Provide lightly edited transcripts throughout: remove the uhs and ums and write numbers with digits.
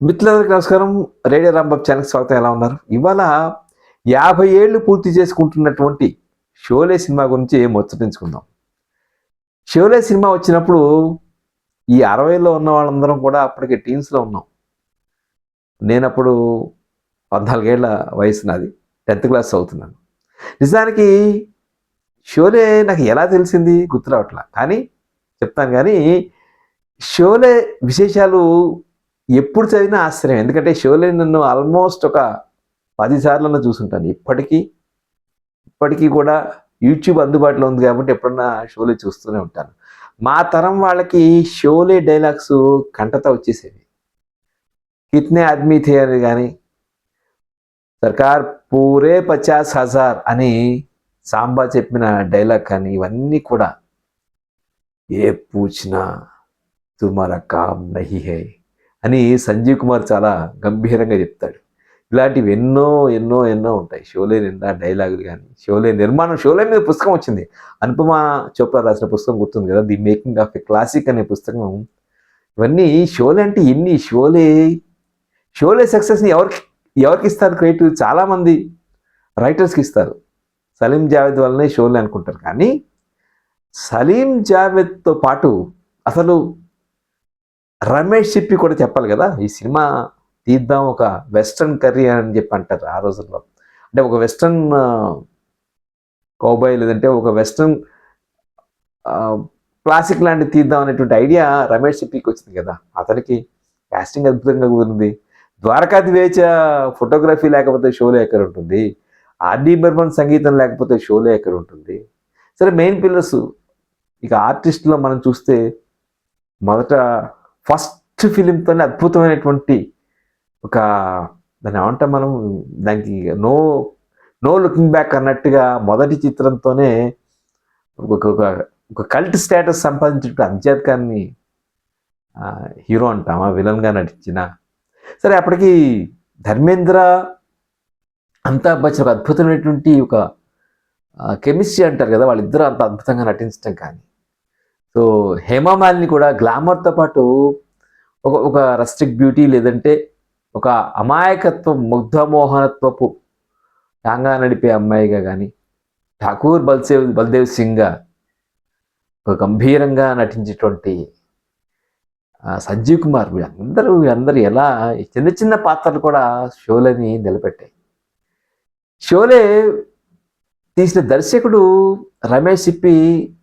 మిత్రులందరికీ నమస్కారం. రేడియో రాంబాబు ఛానల్‌కి స్వాగతం. ఎలా ఉన్నారు? ఇవాళ 50 ఏళ్ళు పూర్తి చేసుకుంటున్నటువంటి 'షోలే' సినిమా గురించి ముచ్చటించుకుందాం. 'షోలే' సినిమా వచ్చినప్పుడు ఈ 60లో ఉన్న వాళ్ళందరం కూడా అప్పటికి టీన్స్‌లో ఉన్నాం. నేనప్పుడు 14 ఏళ్ల వయసు నాది. 10థ్ క్లాస్ చదువుతున్నాను. నిజానికి 'షోలే' నాకు ఎలా తెలిసింది గుర్తు రావట్లా. కానీ చెప్తాను గానీ 'షోలే' విశేషాలు ఎప్పుడు చదివినా ఆశ్చర్యమే. ఎందుకంటే 'షోలే' నన్ను ఆల్మోస్ట్ ఒక 10 సార్లన్నా చూసుంటాను. ఇప్పటికీ కూడా యూట్యూబ్ అందుబాటులో ఉంది కాబట్టి ఎప్పుడన్నా 'షోలే' చూస్తూనే ఉంటాను. మా తరం వాళ్ళకి 'షోలే' డైలాగ్స్ కంఠతా వచ్చేసేవి. 'కిత్నే ఆద్మీ థే' అని గాని, 'సర్కార్ పూరే 50,000' అని సాంబా చెప్పిన డైలాగ్ కానీ ఇవన్నీ కూడా 'ఏ పూఛనా తుమ్హారా కామ్ నహీ హై' అని సంజీవ్ కుమార్ చాలా గంభీరంగా చెప్తాడు. ఇలాంటివి ఎన్నో ఉంటాయి. 'షోలే' నిండా డైలాగులు కానీ, 'షోలే' నిర్మాణం 'షోలే' మీద పుస్తకం వచ్చింది. అనుపమ చోప్రా రాసిన పుస్తకం గుర్తుంది కదా! 'The making of a classic' అనే పుస్తకం. ఇవన్నీ 'షోలే' అంటే ఎన్ని 'షోలే' సక్సెస్‌ని ఎవరికిస్తారు క్రెడిట్? చాలామంది రైటర్స్‌కి ఇస్తారు. సలీం జావేద్ వల్లనే 'షోలే' అనుకుంటారు. కానీ సలీం జావేద్‌తో పాటు అసలు రమేష్ సిప్పి కూడా చెప్పాలి కదా! ఈ సినిమా తీద్దాం ఒక వెస్టర్న్ కర్రీ అని చెప్పి అంటారు ఆ రోజుల్లో. అంటే ఒక వెస్టర్న్ కౌబాయ్ లేదంటే ఒక వెస్టర్న్ క్లాసిక్ లాంటిది తీద్దాం అనేటువంటి ఐడియా రమేష్ సిప్పికి వచ్చింది కదా! అతనికి కాస్టింగ్ అద్భుతంగా కుదిరింది. ద్వారకాది వేచ ఫోటోగ్రఫీ లేకపోతే 'షోలే' ఎక్కడ ఉంటుంది? ఆర్‌డి బర్మన్ సంగీతం లేకపోతే 'షోలే' ఎక్కడ ఉంటుంది? సరే మెయిన్ పిల్లర్స్ ఇక ఆర్టిస్ట్‌లో మనం చూస్తే మొదట ఫస్ట్ ఫిలింతోనే అద్భుతమైనటువంటి ఒక దాన్ని ఏమంటాం మనం, దానికి నో నో లుకింగ్ బ్యాక్ అన్నట్టుగా మొదటి చిత్రంతోనే ఒక ఒక ఒక కల్ట్ స్టేటస్ సంపాదించినట్టు అంజద్ ఖాన్ని హీరో అంటామా, విలన్గా నటించిన. సరే అప్పటికి ధర్మేంద్ర, అమితాబ్ బచ్చన్ ఒక అద్భుతమైనటువంటి ఒక కెమిస్ట్రీ అంటారు కదా, వాళ్ళిద్దరూ అంత అద్భుతంగా నటించడం కానీ. సో హేమా మాలిని కూడా గ్లామర్తో పాటు ఒక రస్టిక్ బ్యూటీ లేదంటే ఒక అమాయకత్వం ముగ్ధమోహనత్వపు టాంగా నడిపే అమ్మాయిగా కానీ, ఠాకూర్ బల్దేవ్ సింగ్గా ఒక గంభీరంగా నటించేటువంటి సంజీవ్ కుమార్, వీళ్ళందరూ ఎలా చిన్న పాత్రలు కూడా 'షోలేని నిలబెట్టాయి. 'షోలే' తీసిన దర్శకుడు రమేష్ సిప్పి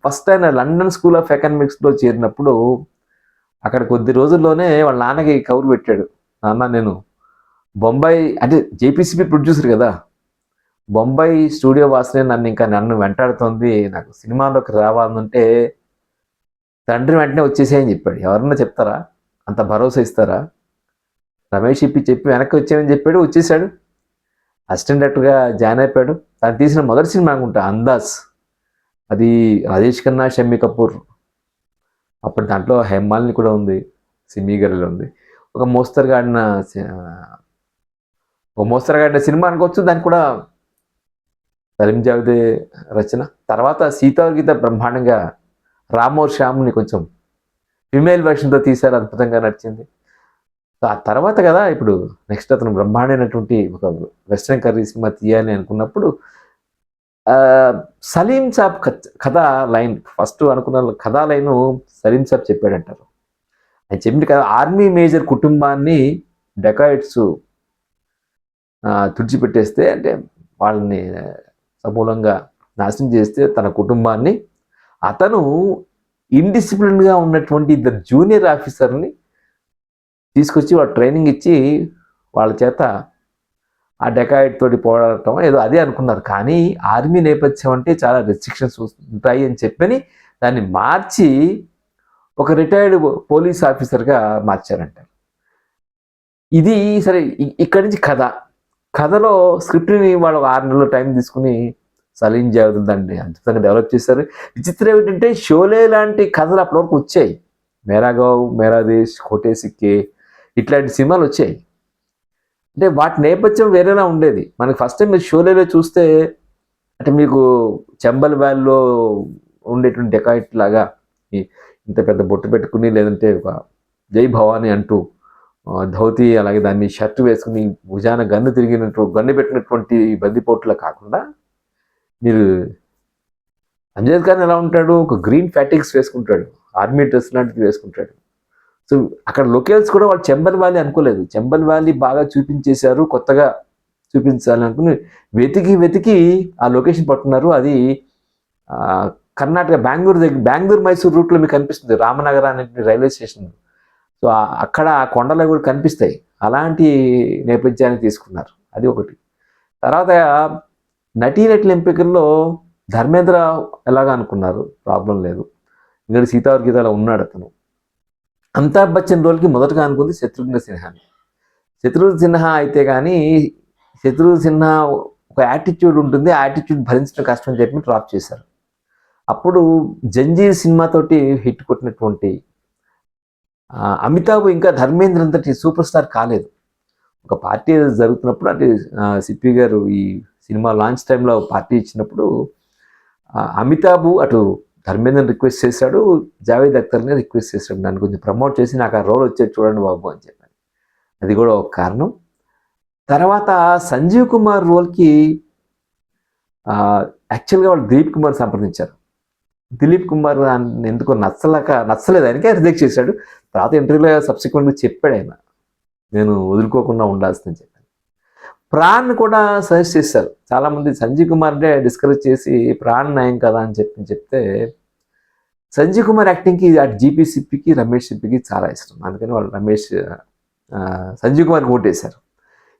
ఫస్ట్ ఆయన లండన్ స్కూల్ ఆఫ్ ఎకనామిక్స్లో చేరినప్పుడు అక్కడ కొద్ది రోజుల్లోనే వాళ్ళ నాన్నకి కబురు పెట్టాడు. నాన్న నేను బొంబాయి, అంటే జేపీసీపీ ప్రొడ్యూసర్ కదా, బొంబాయి స్టూడియో వాసనే నన్ను వెంటాడుతోంది, నాకు సినిమాలోకి రావాలంటే తండ్రి వెంటనే వచ్చేసేయని చెప్పాడు. ఎవరన్నా చెప్తారా? అంత భరోసా ఇస్తారా? రమేష్ సిప్పి చెప్పి వెనక్కి వచ్చామని చెప్పాడు, వచ్చేసాడు. అసిస్టెంట్ డైరెక్టర్గా జాయిన్ అయిపోయాడు. తను తీసిన మొదటి సినిమా అనుకుంటా 'అందాజ్'. అది రాజేష్ ఖన్నా, షమ్మి కపూర్. అప్పుడు దాంట్లో హేమాలిని కూడా ఉంది, సిమీ గర్ల్ ఉంది. ఒక మోస్తరుగా ఆడిన సినిమా అనుకోవచ్చు. దానికి కూడా సలీం జావేదే రచన. తర్వాత 'సీతార్ గీత' బ్రహ్మాండంగా రామోర్ శ్యామ్ని కొంచెం ఫిమేల్ వెర్షన్తో తీశారు, అద్భుతంగా నడిచింది. ఆ తర్వాత కదా ఇప్పుడు నెక్స్ట్ అతను బ్రహ్మాండమైనటువంటి ఒక వెస్ట్రన్ కర్రీ సినిమా తీయాలి అనుకున్నప్పుడు సలీం సాబ్ కథ లైన్ ఫస్ట్ అనుకున్న కథా లైను సలీం సాబ్ చెప్పాడంటారు. ఆయన చెప్పిన కదా, ఆర్మీ మేజర్ కుటుంబాన్ని డెకాయిట్స్ తుడిచిపెట్టేస్తే, అంటే వాళ్ళని సమూలంగా నాశనం చేస్తే తన కుటుంబాన్ని, అతను ఇండిసిప్లిన్గా ఉన్నటువంటి ఇద్దరు జూనియర్ ఆఫీసర్ని తీసుకొచ్చి వాళ్ళ ట్రైనింగ్ ఇచ్చి వాళ్ళ చేత ఆ డెకాయిడ్ తోటి పోరాడటం ఏదో అదే అనుకున్నారు. కానీ ఆర్మీ నేపథ్యం అంటే చాలా రెస్ట్రిక్షన్స్ ఉంటాయి అని చెప్పని దాన్ని మార్చి ఒక రిటైర్డ్ పోలీస్ ఆఫీసర్గా మార్చారంట. ఇది సరే. ఇక్కడి నుంచి కథలో స్క్రిప్ట్ని వాళ్ళు 6 నెలలు టైం తీసుకుని సలీం జావేద్ దాన్ని అద్భుతంగా డెవలప్ చేశారు. విచిత్రం ఏమిటంటే 'షోలే' లాంటి కథలు అప్పటివరకు వచ్చాయి. 'మేరా గావ్ మేరా దేశ్', 'ఖోటే సిక్కే' ఇట్లాంటి సినిమాలు వచ్చాయి. అంటే వాటి నేపథ్యం వేరేలా ఉండేది. మనకి ఫస్ట్ టైం మీరు 'షోలేలో' చూస్తే, అంటే మీకు చంబల్ వ్యాలీలో ఉండేటువంటి డెకాయిట్ లాగా ఇంత పెద్ద బొట్టు పెట్టుకుని, లేదంటే ఒక జై భవానీ అంటూ ధోతి, అలాగే దాని మీద షర్ట్ వేసుకుని భుజాన గన్ను పెట్టినటువంటి బందిపోట్లా కాకుండా మీరు అమ్జద్ ఖాన్ ఎలా ఉంటాడు, ఒక గ్రీన్ ఫ్యాటిక్స్ వేసుకుంటాడు, ఆర్మీ డ్రెస్ లాంటిది వేసుకుంటాడు. సో అక్కడ లొకేల్స్ కూడా వాళ్ళు చెంబల్ వ్యాలీ అనుకోలేదు, చెంబల్ వ్యాలీ బాగా చూపించేశారు, కొత్తగా చూపించాలనుకుని వెతికి ఆ లొకేషన్ పట్టుకున్నారు. అది కర్ణాటక బెంగళూరు మైసూర్ రూట్లో మీకు కనిపిస్తుంది, రామనగర అనే రైల్వే స్టేషన్. సో అక్కడ ఆ కొండలు కూడా కనిపిస్తాయి, అలాంటి నేపథ్యాన్ని తీసుకున్నారు. అది ఒకటి. తర్వాత నటీనటుల ఎంపికల్లో ధర్మేంద్ర ఎలాగా అనుకున్నారు, ప్రాబ్లం లేదు, ఇక్కడ సీతావర్ గీతాలో ఉన్నాడు అతను. అమితాబ్ బచ్చన్ రోల్కి మొదటగా అనుకుంది శత్రుఘ్న సిన్హాని. శత్రుఘ్న సిన్హా అయితే కానీ శత్రుఘ్న సిన్హా ఒక యాటిట్యూడ్ ఉంటుంది, ఆ యాటిట్యూడ్ భరించడం కష్టం అని చెప్పి డ్రాప్ చేశారు. అప్పుడు జంజీర్ సినిమాతోటి హిట్ కొట్టినటువంటి అమితాబ్ ఇంకా ధర్మేంద్ర అంతటి సూపర్ స్టార్ కాలేదు. ఒక పార్టీ జరుగుతున్నప్పుడు అంటే సిప్పి గారు ఈ సినిమా లాంచ్ టైంలో పార్టీ ఇచ్చినప్పుడు అమితాబ్ అటు ధర్మేంద్రని రిక్వెస్ట్ చేశాడు, జావేద్ అఖ్తర్ని రిక్వెస్ట్ చేశాడు, నన్ను కొంచెం ప్రమోట్ చేసి నాకు ఆ రోల్ వచ్చేది చూడండి బాబు అని చెప్పాను. అది కూడా ఒక కారణం. తర్వాత సంజీవ్ కుమార్ రోల్కి యాక్చువల్గా వాళ్ళు దిలీప్ కుమార్ సంప్రదించారు. దిలీప్ కుమార్ ఎందుకో నచ్చలేదు ఆయనకే, రిజెక్ట్ చేశాడు. తర్వాత ఇంటర్వ్యూలో సబ్సిక్వెంట్గా చెప్పాడు ఆయన, నేను వదులుకోకుండా ఉండాల్సిందని చెప్పాను. ప్రాణ్ కూడా సజెస్ట్ చేశారు చాలామంది, సంజీవ్ కుమార్నే డిస్కరేజ్ చేసి ప్రాణ్ నయం కదా అని చెప్తే సంజీవ్ కుమార్ యాక్టింగ్కి అటు జీపీ సిప్పికి రమేష్ సిప్పికి చాలా ఇష్టం, అందుకని వాళ్ళు సంజీవ్ కుమార్కి ఓటేశారు.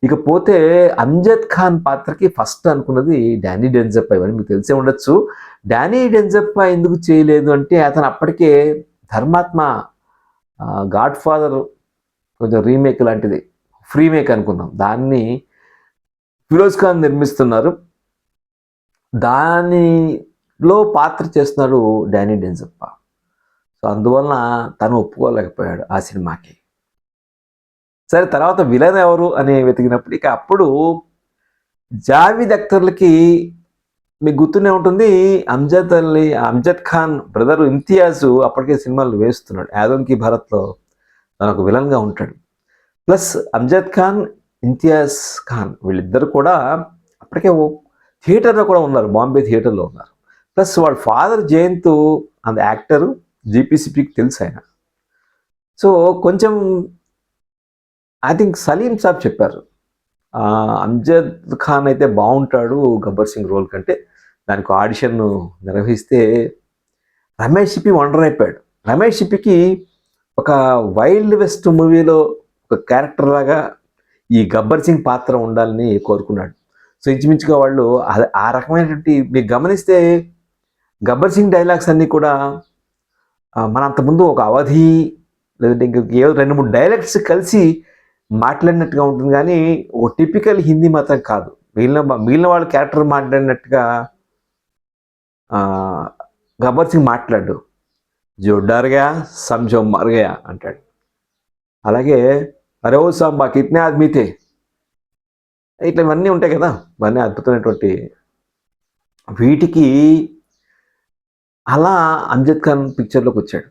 ఇకపోతే అమ్జద్ ఖాన్ పాత్రకి ఫస్ట్ అనుకున్నది డానీ డెంజప్ప. ఇవన్నీ మీకు తెలిసే ఉండొచ్చు. డానీ డెంజప్ప ఎందుకు చేయలేదు అంటే అతను అప్పటికే ధర్మాత్మ, గాడ్ ఫాదర్ కొంచెం రీమేక్ లాంటిది, ఫ్రీ మేక్ అనుకుందాం, దాన్ని ఫిరోజ్ ఖాన్ నిర్మిస్తున్నారు, దానిలో పాత్ర చేస్తున్నాడు డానీ డెంజప్ప. సో అందువలన తను ఒప్పుకోలేకపోయాడు ఆ సినిమాకి. సరే, తర్వాత విలన్ ఎవరు అని వెతికినప్పుడు ఇక అప్పుడు జావేద్ అఖ్తర్లకి మీకు గుర్తునే ఉంటుంది, అమ్జద్ ఖాన్ బ్రదర్ ఇంతియాజ్ అప్పటికే సినిమాలు వేస్తున్నాడు, యాదోన్కి భరత్లో తను ఒక విలన్గా ఉంటాడు. ప్లస్ అమ్జద్ ఖాన్, ఇంతియాజ్ ఖాన్ వీళ్ళిద్దరు కూడా అప్పటికే థియేటర్లో కూడా ఉన్నారు, బాంబే థియేటర్లో ఉన్నారు. ప్లస్ వాళ్ళ ఫాదర్ జయంత్ అంత యాక్టరు, జీపీసీపీకి తెలుసు ఆయన. సో కొంచెం ఐ థింక్ సలీం సాబ్ చెప్పారు, అమ్జద్ ఖాన్ అయితే బాగుంటాడు గబ్బర్ సింగ్ రోల్ కంటే, దానికి ఆడిషన్ నిర్వహిస్తే రమేష్ సిప్పి వండర్ అయిపోయాడు. రమేష్ సిప్పికి ఒక వైల్డ్ వెస్ట్ మూవీలో ఒక క్యారెక్టర్ లాగా ఈ గబ్బర్ సింగ్ పాత్ర ఉండాలని కోరుకున్నాడు. సో ఇంచుమించుగా వాళ్ళు ఆ రకమైనటువంటి, మీరు గమనిస్తే గబ్బర్ సింగ్ డైలాగ్స్ అన్నీ కూడా మన అంతకుముందు ఒక అవధి లేదంటే ఇంక ఏదో 2-3 డైలాగ్స్ కలిసి మాట్లాడినట్టుగా ఉంటుంది, కానీ ఓ టిపికల్ హిందీ మాత్రం కాదు. మిగిలిన వాళ్ళ క్యారెక్టర్ మాట్లాడినట్టుగా గబ్బర్ సింగ్ మాట్లాడు, జో డర్ గయా సమझो మర్ గయా అంటాడు. అలాగే అరే ఓ సాంబా కిత్నే ఆద్మీ థే, ఇట్లా ఇవన్నీ ఉంటాయి కదా, ఇవన్నీ అద్భుతమైనటువంటి వీటికి అలా అమ్జద్ ఖాన్ పిక్చర్లోకి వచ్చాడు.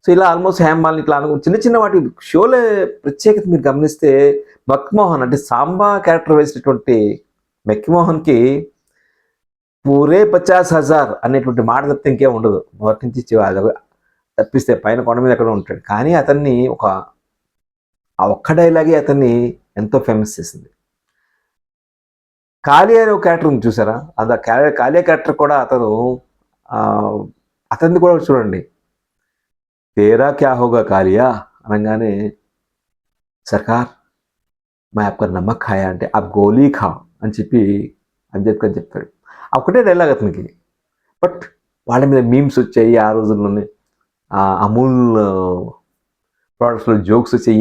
సో ఇలా ఆల్మోస్ట్ హేమాల్ని ఇట్లా చిన్న వాటి షోలో ప్రత్యేకత మీరు గమనిస్తే మక్మోహన్ అంటే సాంబా క్యారెక్టర్ వేసినటువంటి మక్మోహన్కి పూరే 50,000 అనేటువంటి మాట తప్పితే ఇంకేం ఉండదు, మొదటి నుంచి తప్పిస్తే పైన కొండ మీద ఎక్కడ ఉంటాడు. కానీ అతన్ని ఆ ఒక్క డైలాగే అతన్ని ఎంతో ఫేమస్ చేసింది. కాళియా అనే ఒక క్యారెక్టర్ ఉంది చూసారా, అది కాళియా క్యారెక్టర్ కూడా అతన్ని కూడా చూడండి, తేరా క్యా హోగా కాలియా అనగానే సర్కార్ మా ఆప్కా నమ్మక్ ఖాయా అంటే ఆ గోలీ ఖా అని చెప్పి అమ్జద్ ఖాన్ చెప్తాడు. ఒకటే డైలాగ్ అతనికి, బట్ వాళ్ళ మీద మీమ్స్ వచ్చాయి ఆ రోజుల్లోనే, అమూల్ ప్రోడక్ట్స్లో జోక్స్ వచ్చాయి,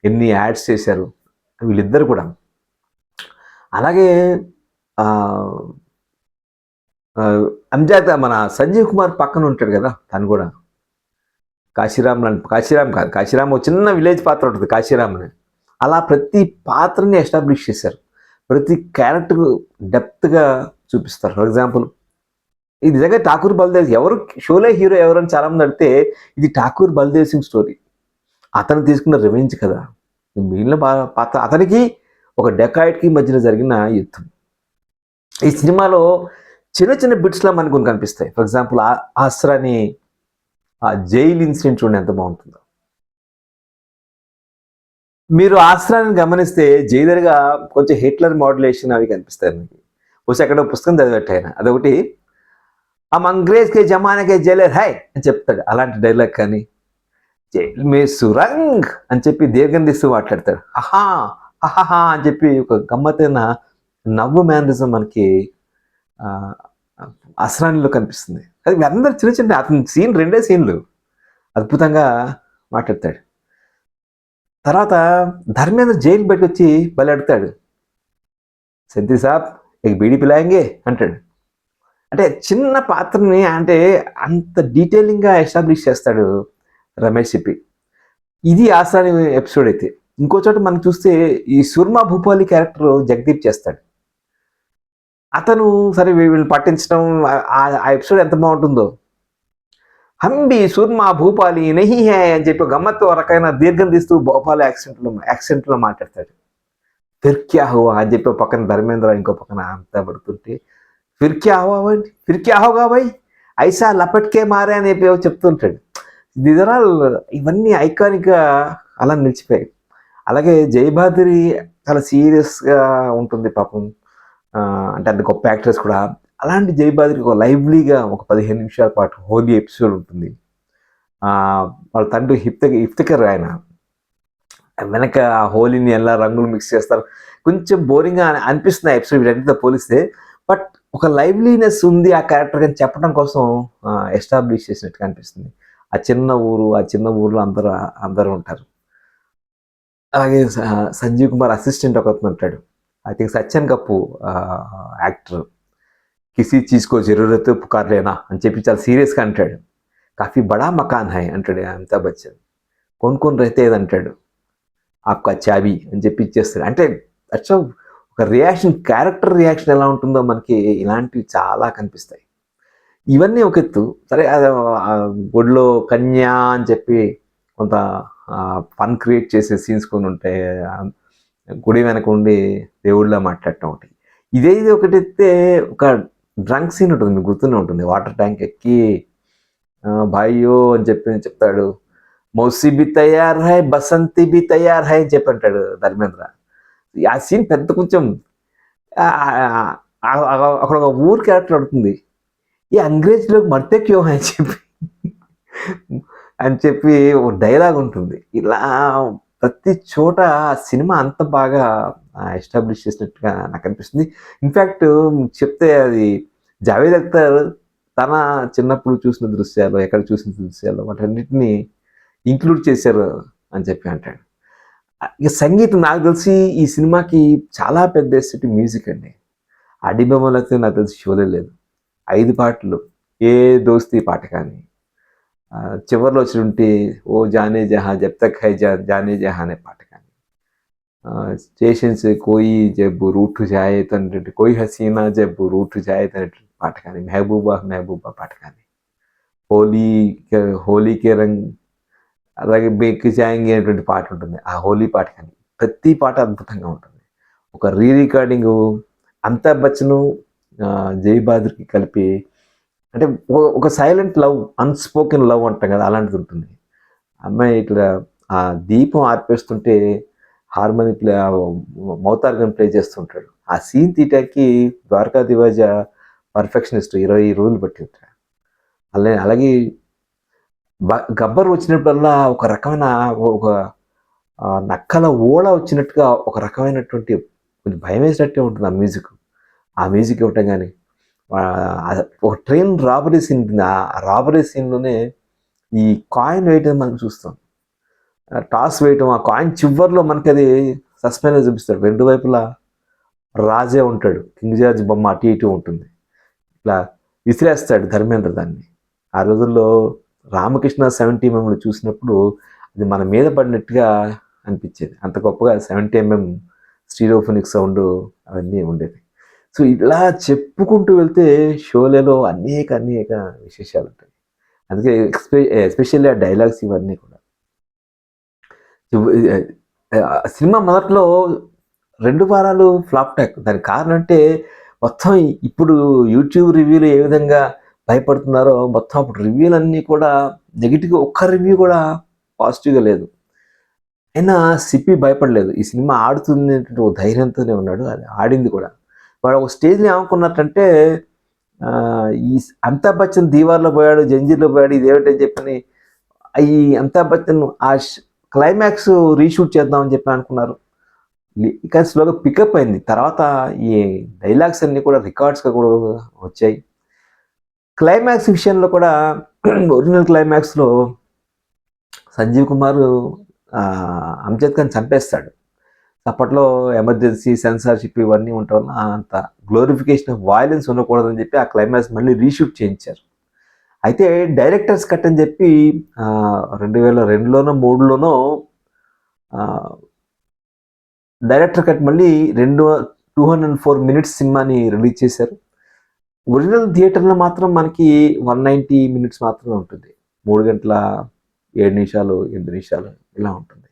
ఎన్ని యాడ్స్ చేశారు వీళ్ళిద్దరు కూడా. అలాగే మన సంజీవ్ కుమార్ పక్కన ఉంటాడు కదా, తను కూడా కాశీరామ్ ఒక చిన్న విలేజ్ పాత్ర ఉంటుంది కాశీరామ్ అని, అలా ప్రతి పాత్రని ఎస్టాబ్లిష్ చేశారు, ప్రతి క్యారెక్టర్ డెప్త్గా చూపిస్తారు. ఫర్ ఎగ్జాంపుల్ ఇది నిజంగా ఠాకూర్ బల్దేవ్, ఎవరు షోలే హీరో ఎవరని చాలామంది అడిగితే ఇది ఠాకూర్ బల్దేవ్ సింగ్ స్టోరీ. అతను తీసుకున్న రివెంజ్ కదా. మిగిలిన పాత్ర అతనికి ఒక డెకాయిడ్కి మధ్యన జరిగిన యుద్ధం. ఈ సినిమాలో చిన్న చిన్న బిట్స్లా మనకు కొన్ని కనిపిస్తాయి. ఫర్ ఎగ్జాంపుల్ ఆస్రాని ఆ జైల్ ఇన్సిడెంట్ చూడండి ఎంత బాగుంటుందో. మీరు ఆస్రాన్ని గమనిస్తే జైలర్గా కొంచెం హిట్లర్ మోడ్యులేషన్ అవి కనిపిస్తాయి మీకు. బహుశా ఎక్కడో పుస్తకం చదివట్టు ఆయన. అదొకటి హమ్ అంగ్రేజ్కే జమానాకే జైలర్ హై అని చెప్తాడు. అలాంటి డైలాగ్ కానీ జైల్ మే సురంగ్ అని చెప్పి దీర్ఘం తీస్తూ మాట్లాడతాడు. అహా అహహా అని చెప్పి ఒక గమ్మతైన నవ్వు మేనరిజం మనకి అస్రానిలో కనిపిస్తుంది. అది అందరు చిన్న చిన్న అతని సీన్ 2 సీన్లు అద్భుతంగా మాట్లాడతాడు. తర్వాత ధర్మేంద్ర జైలు బయటకు వచ్చి బలి అడుగుతాడు. సంతీ సాబ్ ఇక బీడీ పిలాయంగే అంటాడు. అంటే చిన్న పాత్రని అంటే అంత డీటెయిలింగ్గా ఎస్టాబ్లిష్ చేస్తాడు రమేష్ సిప్పి. ఇది ఆసాని ఎపిసోడ్ అయితే. ఇంకో చోట మనం చూస్తే ఈ సుర్మా భూపాలి క్యారెక్టర్ జగదీప్ చేస్తాడు. అతను సరే వీళ్ళని పట్టించడం ఆ ఎపిసోడ్ ఎంత బాగుంటుందో. హంబి సుర్మా భూపాలి నహి హే అని చెప్పి గమ్మత్తు రకమైన దీర్ఘం తీస్తూ భోపాలి యాక్సెంట్లో మాట్లాడతాడు. ఫిర్ క్యా హువా అని చెప్పి పక్కన ధర్మేంద్ర ఇంకో పక్కన అంతా పడుతుంటే ఫిర్ క్యా హోగా భయ్ ఐసా లపట్కే మారే అని చెప్పి చెప్తుంటాడు. దిదరాల్ ఇవన్నీ ఐకానిక్గా అలా నిలిచిపోయాయి. అలాగే జయబాద్రి చాలా సీరియస్గా ఉంటుంది పాపం. అంటే అంత గొప్ప యాక్టర్స్ కూడా. అలాంటి జయబాద్రికి ఒక లైవ్లీగా ఒక 15 నిమిషాల పాటు హోలీ ఎపిసోడ్ ఉంటుంది. వాళ్ళ తండ్రి ఇఫ్తికర్ ఆయన వెనక ఆ హోలీని ఎలా రంగులు మిక్స్ చేస్తారు. కొంచెం బోరింగ్గా అనిపిస్తుంది ఆ ఎపిసోడ్ వీటన్నిటితో పోలిస్తే. బట్ ఒక లైవ్లీనెస్ ఉంది ఆ క్యారెక్టర్ అని చెప్పడం కోసం ఎస్టాబ్లిష్ చేసినట్టుగా అనిపిస్తుంది. ఆ చిన్న ఊర్లో అందరూ ఉంటారు. అలాగే సంజీవ్ కుమార్ అసిస్టెంట్ ఒకతను ఉంటాడు. I think Satyan Kappu actor. కిసీ చీజ్కో జరూరత్ పుకార్ లేనా అని చెప్పి చాలా సీరియస్గా అంటాడు. కాఫీ బడా మకాన్ హై అంటాడు అమితాబ్ బచ్చన్. కొనుక్కొని రైతే అంటాడు. ఆప్కా చాబీ అని చెప్పి ఇచ్చేస్తాడు. అంటే అచ్చా ఒక క్యారెక్టర్ రియాక్షన్ ఎలా ఉంటుందో మనకి ఇలాంటివి చాలా కనిపిస్తాయి. ఇవన్నీ ఒక ఎత్తు. సరే గుడిలో కన్యా అని చెప్పి కొంత ఫన్ క్రియేట్ చేసే సీన్స్ కొన్ని ఉంటాయి. గుడి వెనక ఉండి దేవుళ్ళ మాట్లాడటం ఒకటి. ఇదే ఒకటి ఎత్తే ఒక డ్రంక్ సీన్ ఉంటుంది, మీకు గుర్తూనే ఉంటుంది. వాటర్ ట్యాంక్ ఎక్కి భాయ్యో అని చెప్పి చెప్తాడు. మౌసి బి తయార్ హై బసంతి బి తయార్ హై అని చెప్పి అంటాడు ధర్మేంద్ర. ఆ సీన్ పెద్ద కొంచెం అక్కడ ఒక ఊరు క్యారెక్టర్ అడుగుతుంది, ఈ అంగ్రేజ్ లోకి మర్తే క్యో అని చెప్పి ఒక డైలాగ్ ఉంటుంది. ఇలా ప్రతి చోట సినిమా అంత బాగా ఎస్టాబ్లిష్ చేసినట్టుగా నాకు అనిపిస్తుంది. ఇన్ఫ్యాక్ట్ చెప్తే అది జావేద్ అఖ్తర్ తన చిన్నప్పుడు చూసిన దృశ్యాలు, ఎక్కడ చూసిన దృశ్యాలు వాటన్నిటిని ఇంక్లూడ్ చేశారు అని చెప్పి అంటాడు. ఇక సంగీతం నాకు తెలిసి ఈ సినిమాకి చాలా పెద్ద ఎస్టేట్ మ్యూజిక్ అండి. అడిబొమ్మలతో నాకు తెలిసి షోలే లేదు. 5 పాటలు, ఏ దోస్తీ పాట కానీ, చివరిలో వచ్చి ఓ జానే జహా జబ్ తక్ హై జానే జహా అనే పాట కానీ, స్టేషన్ సే కోయి జబ్ రూట్ జాయే అనేటువంటి కోయి హసీనా జబ్ రూట్ జాయే అనేటువంటి పాట కానీ, మెహబూబా పాట కానీ, హోలీకే రంగ్ అలాగే బేక్ జాయింగ్ అనేటువంటి పాట ఉంటుంది. ఆ హోలీ పాట కానీ ప్రతి పాట అద్భుతంగా ఉంటుంది. ఒక రికార్డింగు అమితాబ్ బచ్చను జయబాద్రికి కలిపి అంటే ఒక సైలెంట్ లవ్, అన్స్పోకెన్ లవ్ అంటాం కదా, అలాంటిది ఉంటుంది. అమ్మాయి ఇట్లా ఆ దీపం ఆర్పేస్తుంటే హార్మోని మౌతార్గన్ ప్లే చేస్తుంటాడు. ఆ సీన్ తీయటానికి ద్వారకా దివాజ పర్ఫెక్షనిస్ట్ 20 రోజులు పట్టింటాడు. అలాగే గబ్బర్ వచ్చినప్పుడల్లా ఒక రకమైన ఒక నక్కల ఓడ వచ్చినట్టుగా ఒక రకమైనటువంటి కొంచెం భయం వేసినట్టే ఉంటుంది ఆ మ్యూజిక్ ఇవ్వటం. కానీ ఒక ట్రైన్ రాబరీ సీన్ ఉంటుంది. ఆ రాబరీ సీన్లోనే ఈ కాయిన్ వేయటం మనం చూస్తాం, టాస్ వేయటం. ఆ కాయిన్ చివరిలో మనకి అది సస్పెన్స్ చూపిస్తాడు. 2 వైపులా రాజే ఉంటాడు, కింగ్ జార్జ్ బొమ్మ అటు ఇటు ఉంటుంది. ఇట్లా విసిరేస్తాడు ధర్మేంద్ర దాన్ని. ఆ రోజుల్లో రామకృష్ణ 70mm చూసినప్పుడు అది మన మీద పడినట్టుగా అనిపించేది. అంత గొప్పగా 70mm స్టీరియోఫోనిక్ సౌండ్ అవన్నీ ఉండేది. సో ఇలా చెప్పుకుంటూ వెళ్తే షోలేలో అనేక విశేషాలు ఉంటాయి. అందుకే ఎస్పెషల్లీ ఆ డైలాగ్స్ ఇవన్నీ కూడా సినిమా మొదట్లో 2 వారాలు ఫ్లాప్ టాక్. దానికి కారణం అంటే మొత్తం ఇప్పుడు యూట్యూబ్ రివ్యూలు ఏ విధంగా భయపడుతున్నారో మొత్తం అప్పుడు రివ్యూలన్నీ కూడా నెగెటివ్‌గా ఒక్క రివ్యూ కూడా పాజిటివ్‌గా లేదు. అయినా సిప్పి భయపడలేదు. ఈ సినిమా ఆడుతుంది అనేటువంటి ఒక ధైర్యంతోనే ఉన్నాడు. అది ఆడింది కూడా. వాడు ఒక స్టేజ్‌లో ఏమనుకున్నట్టంటే ఈ అమితాబ్ బచ్చన్ 'దీవార్‌లో' పోయాడు, 'జంజీర్‌లో' పోయాడు ఇదేమిటని చెప్పని ఈ అమితాబ్ బచ్చన్ ఆ క్లైమాక్స్ రీషూట్ చేద్దామని చెప్పి అనుకున్నారు. కానీ స్లోగా పికప్ అయింది. తర్వాత ఈ డైలాగ్స్ అన్నీ కూడా రికార్డ్స్‌గా కూడా వచ్చాయి. క్లైమాక్స్ విషయంలో కూడా ఒరిజినల్ క్లైమాక్స్‌లో సంజీవ్ కుమార్ అమ్జద్ ఖాన్ చంపేస్తాడు. అప్పట్లో ఎమర్జెన్సీ సెన్సార్‌షిప్ ఇవన్నీ ఉండటం వల్ల అంత గ్లోరిఫికేషన్ ఆఫ్ వయలెన్స్ ఉండకూడదని చెప్పి ఆ క్లైమాక్స్ మళ్ళీ రీషూట్ చేయించారు. అయితే డైరెక్టర్స్ కట్ అని చెప్పి 2002లోనో 3లోనో డైరెక్టర్ కట్ మళ్ళీ 204 మినిట్స్ సినిమాని రిలీజ్ చేశారు. ఒరిజినల్ థియేటర్లో మాత్రం మనకి 190 మినిట్స్ మాత్రమే ఉంటుంది. 3 గంటల 7 నిమిషాలు 8 నిమిషాలు ఇలా ఉంటుంది.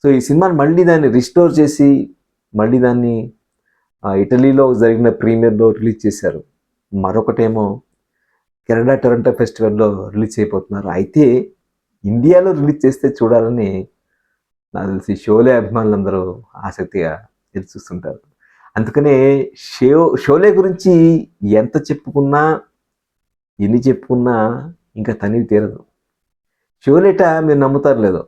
సో ఈ సినిమాని మళ్ళీ దాన్ని రిస్టోర్ చేసి మళ్ళీ దాన్ని ఇటలీలో జరిగిన ప్రీమియర్లో రిలీజ్ చేశారు. మరొకటేమో కెనడా టొరంటో ఫెస్టివల్లో రిలీజ్ అయిపోతున్నారు. అయితే ఇండియాలో రిలీజ్ చేస్తే చూడాలని నాకు తెలిసి షోలే అభిమానులందరూ ఆసక్తిగా ఎదురు చూస్తుంటారు. అందుకనే షోలే గురించి ఎంత చెప్పుకున్నా ఎన్ని చెప్పుకున్నా ఇంకా తనివి తీరదు. షోలేట మీరు నమ్ముతారు లేదో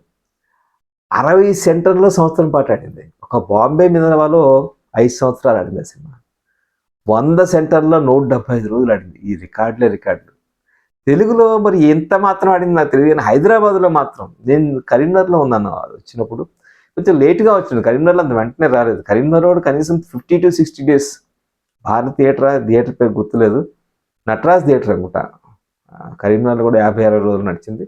60 సెంటర్లో సంవత్సరం పాటు ఆడింది. ఒక బాంబే మినరవాలో 5 సంవత్సరాలు ఆడింది ఆ సినిమా. 100 సెంటర్లో 175 రోజులు ఆడింది. ఈ రికార్డులు. తెలుగులో మరి ఎంత మాత్రం ఆడింది నాకు తెలియదు. కానీ హైదరాబాద్లో మాత్రం నేను కరీంనగర్లో ఉన్నాను వచ్చినప్పుడు. కొంచెం లేట్గా వచ్చింది. కరీంనగర్లో అంత వెంటనే రాలేదు. కరీంనగర్ కనీసం 50 to 60 days. భారత్ థియేటర్ పేరు గుర్తులేదు. నటరాజ్ థియేటర్ అనుకుంటా. కరీంనగర్లో కూడా 50-60 రోజులు నడిచింది.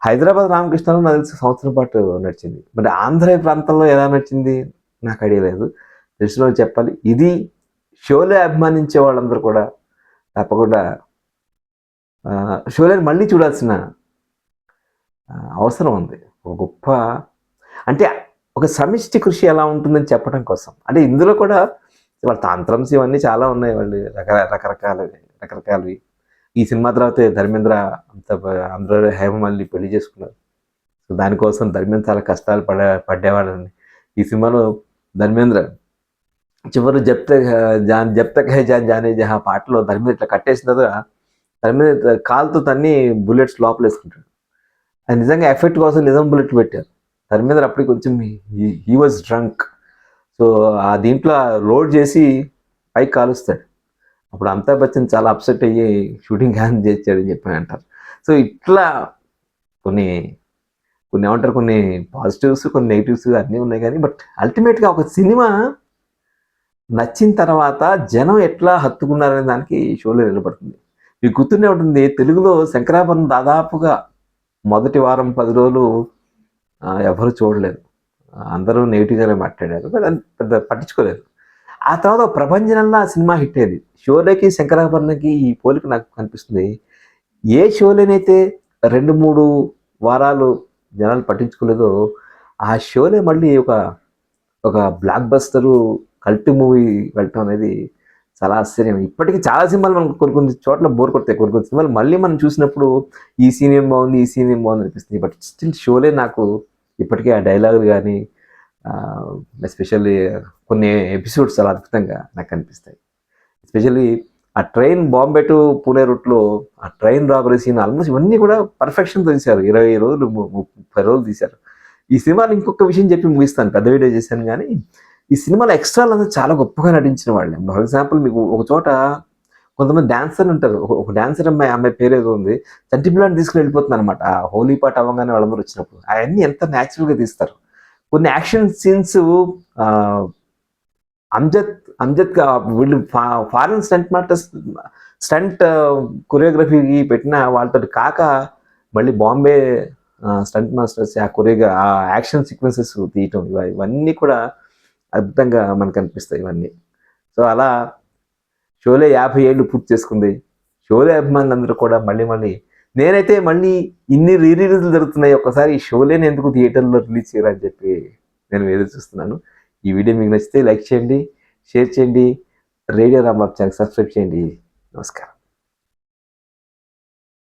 హైదరాబాద్ రామకృష్ణలో నాకు తెలిసి సంవత్సరం పాటు నడిచింది. మరి ఆంధ్ర ప్రాంతంలో ఎలా నడిచింది నాకు ఐడియా లేదు. తెలిసిన వాళ్ళు చెప్పాలి. ఇది షోలే అభిమానించే వాళ్ళందరూ కూడా తప్పకుండా షోలేని మళ్ళీ చూడాల్సిన అవసరం ఉంది. ఒక గొప్ప అంటే ఒక సమిష్టి కృషి ఎలా ఉంటుందని చెప్పడం కోసం. అంటే ఇందులో కూడా వాళ్ళ తాంత్రమ్స్ ఇవన్నీ చాలా ఉన్నాయి. వాళ్ళు రకరకాలవి. ఈ సినిమా తర్వాత ధర్మేంద్ర అందరూ హేమమాలిని పెళ్లి చేసుకున్నారు. సో దానికోసం ధర్మేంద్ర చాలా కష్టాలు పడేవాళ్ళని. ఈ సినిమాలో ధర్మేంద్ర చివరి జబ్ తక్ హై జాన్ జానే జహా పాటలో ధర్మేంద్ర ఇట్లా కట్టేసిన తర్వాత ధర్మేంద్ర కాలుతో తన్ని బుల్లెట్స్ లోపల వేసుకుంటాడు. అది నిజంగా ఎఫెక్ట్ కోసం నిజం బుల్లెట్ పెట్టారు. ధర్మేంద్ర అప్పటికి కొంచెం హీ వాజ్ డ్రంక్. సో ఆ దీంట్లో లోడ్ చేసి పైకి కాలుస్తాడు. అప్పుడు అమితాబ్ బచ్చన్ చాలా అప్సెట్ అయ్యి షూటింగ్ క్యాన్సిల్ చేశాడని చెప్పి అంటారు. సో ఇట్లా కొన్ని ఏమంటారు, కొన్ని పాజిటివ్స్ కొన్ని నెగిటివ్స్ అన్నీ ఉన్నాయి. కానీ బట్ అల్టిమేట్గా ఒక సినిమా నచ్చిన తర్వాత జనం ఎట్లా హత్తుకున్నారనే దానికి షోలో నిలబడుతుంది. మీకు గుర్తుండే ఉంటుంది, తెలుగులో శంకరాభరణం దాదాపుగా మొదటి వారం 10 రోజులు ఎవరు చూడలేదు. అందరూ నెగిటివ్గానే మాట్లాడారు. పెద్ద పట్టించుకోలేదు. ఆ తర్వాత ప్రభంజనంలో ఆ సినిమా హిట్ అయ్యేది. షోలేకి శంకరాభరణకి ఈ పోలిక నాకు కనిపిస్తుంది. ఏ షోలేనైతే 2-3 వారాలు జనాలు పట్టించుకోలేదో ఆ షోలే మళ్ళీ ఒక బ్లాక్ బస్టరు కల్ట్ మూవీ వెళ్ళటం అనేది చాలా ఆశ్చర్యం. ఇప్పటికీ చాలా సినిమాలు మనం కొన్ని చోట్ల బోర్ కొడతాయి. కొన్ని సినిమాలు మళ్ళీ మనం చూసినప్పుడు ఈ సీన్ ఏం బాగుంది అనిపిస్తుంది. బట్ స్టిల్ షోలే నాకు ఇప్పటికీ ఆ డైలాగులు కానీ ఎస్పెషల్లీ కొన్ని ఎపిసోడ్స్ చాలా అద్భుతంగా నాకు అనిపిస్తాయి. ఎస్పెషల్లీ ఆ ట్రైన్ బాంబే టు పూణే రూట్లో ఆ ట్రైన్ రాబరీ సీన్ ఆల్మోస్ట్ ఇవన్నీ కూడా పర్ఫెక్షన్తో తీశారు. 20 రోజులు 30 రోజులు తీశారు. ఈ సినిమాలో ఇంకొక విషయం చెప్పి ముగిస్తాను, పెద్ద వీడియో చేశాను. కానీ ఈ సినిమాలో ఎక్స్ట్రాలు అందరూ చాలా గొప్పగా నటించిన వాళ్ళే. ఫర్ ఎగ్జాంపుల్ మీకు ఒక చోట కొంతమంది డాన్సర్లు ఉంటారు. ఒక డాన్సర్ అమ్మాయి పేరు ఏదో ఉంది, చంటిపిల్లని తీసుకుని వెళ్ళిపోతుంది అనమాట. ఆ హోలీ పాట అవ్వగానే వాళ్ళందరూ వచ్చినప్పుడు అవన్నీ ఎంత న్యాచురల్గా తీస్తారు. కొన్ని యాక్షన్ సీన్స్ అమ్జద్ వీళ్ళు ఫారెన్ స్టంట్ కొరియోగ్రఫీకి పెట్టిన వాళ్ళతో కాక మళ్ళీ బాంబే స్టంట్ మాస్టర్స్ ఆ యాక్షన్ సీక్వెన్సెస్ తీయటం ఇవన్నీ కూడా అద్భుతంగా మనకు అనిపిస్తాయి ఇవన్నీ. సో అలా షోలే 50 ఏళ్ళు పూర్తి చేసుకుంది. షోలే అభిమానులందరూ కూడా మళ్ళీ నేనైతే మళ్ళీ ఇన్ని రిలీజ్లు జరుగుతున్నాయి, ఒక్కసారి ఈ షోలేని ఎందుకు థియేటర్లో రిలీజ్ చేయరని చెప్పి నేను ఎదురు చూస్తున్నాను. ఈ వీడియో మీకు నచ్చితే లైక్ చేయండి, షేర్ చేయండి, రేడియో రాంబాబు ఛానల్ సబ్స్క్రైబ్ చేయండి. నమస్కారం.